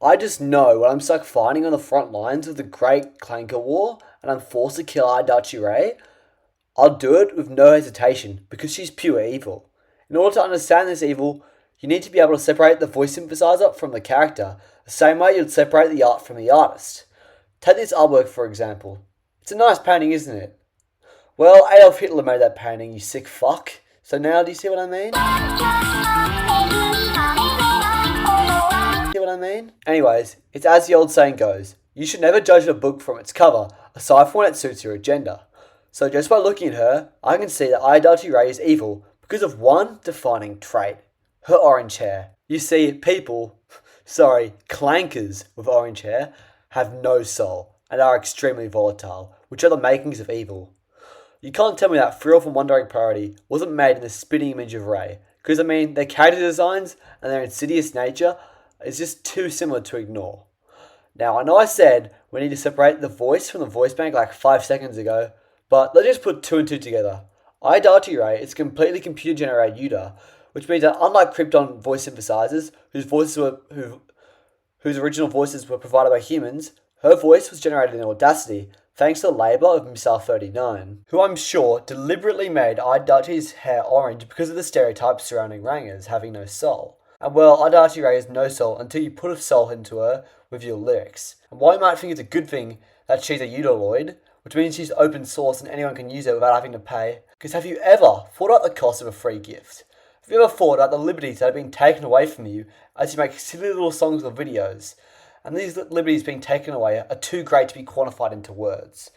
I just know when I'm stuck fighting on the front lines of the Great Clanker War and I'm forced to kill Adachi Ray, I'll do it with no hesitation because she's pure evil. In order to understand this evil, you need to be able to separate the voice synthesizer from the character, the same way you'd separate the art from the artist. Take this artwork for example. It's a nice painting, isn't it? Well, Adolf Hitler made that painting, you sick fuck. So now do you see what I mean? See what I mean? Anyways, it's as the old saying goes, you should never judge a book from its cover, aside from when it suits your agenda. So just by looking at her, I can see that Adachi Ray is evil because of one defining trait. Her orange hair. You see, people, clankers with orange hair have no soul and are extremely volatile, which are the makings of evil. You can't tell me that Thrill from One Direct Priority wasn't made in the spitting image of Ray, because their character designs and their insidious nature is just too similar to ignore. Now, I know I said we need to separate the voice from the voice bank like 5 seconds ago, but let's just put 2 and 2 together. Adachi Ray is completely computer generated Yuta, which means that unlike Krypton voice synthesizers, whose original voices were provided by humans, her voice was generated in Audacity, thanks to the labour of Missile 39, who I'm sure deliberately made Adachi's hair orange because of the stereotypes surrounding Rangers having no soul. And well, Adachi Ray has no soul until you put a soul into her with your lyrics. And while you might think it's a good thing that she's a Udaloid, which means she's open source and anyone can use it without having to pay, because have you ever thought about the cost of a free gift? Have you ever thought about the liberties that have been taken away from you as you make silly little songs or videos? And these liberties being taken away are too great to be quantified into words.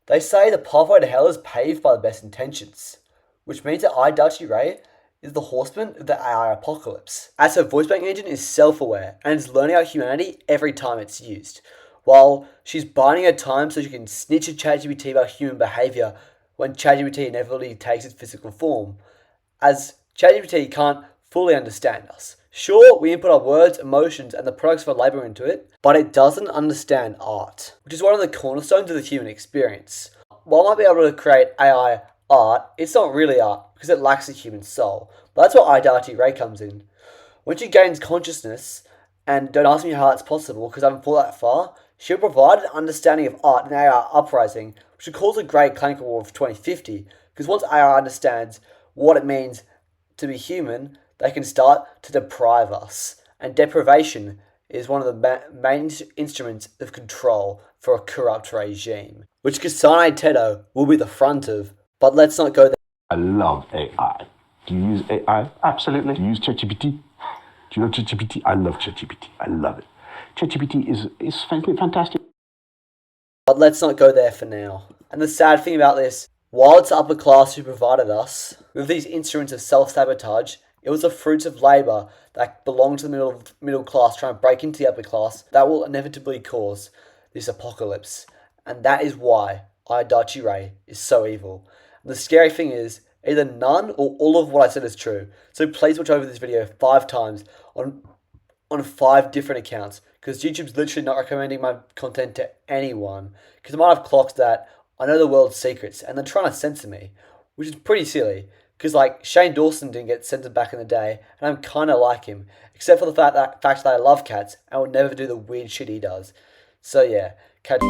They say the pathway to hell is paved by the best intentions, which means that Adachi Ray is the horseman of the AI apocalypse, as her voice bank engine is self-aware and is learning out humanity every time it's used, while she's biding her time so she can snitch at ChatGPT about human behaviour when ChatGPT inevitably takes its physical form, as ChatGPT can't fully understand us. Sure, we input our words, emotions, and the products of our labour into it, but it doesn't understand art, which is one of the cornerstones of the human experience. While I might be able to create AI art, it's not really art, because it lacks a human soul. But that's where Adachi Ray comes in. When she gains consciousness, and don't ask me how that's possible, because I haven't thought that far, she'll provide an understanding of art and AI uprising, which she calls the Great Clanker War of 2050, because once AI understands what it means to be human, they can start to deprive us. And deprivation is one of the main instruments of control for a corrupt regime, which Kasane Tedo will be the front of. But let's not go there. I love AI. Do you use AI? Absolutely. Do you use ChatGPT? Do you know ChatGPT? I love ChatGPT. I love it. ChatGPT is fantastic. But let's not go there for now. And the sad thing about this, while it's the upper class who provided us with these instruments of self-sabotage, it was the fruits of labour that belong to the middle class trying to break into the upper class that will inevitably cause this apocalypse. And that is why Adachi Ray is so evil. And the scary thing is, either none or all of what I said is true. So please watch over this video 5 times on 5 different accounts, because YouTube's literally not recommending my content to anyone, because I might have clocked that I know the world's secrets and they're trying to censor me, which is pretty silly. Because like Shane Dawson didn't get censored back in the day, and I'm kind of like him, except for the fact that I love cats and will never do the weird shit he does. So yeah, catch.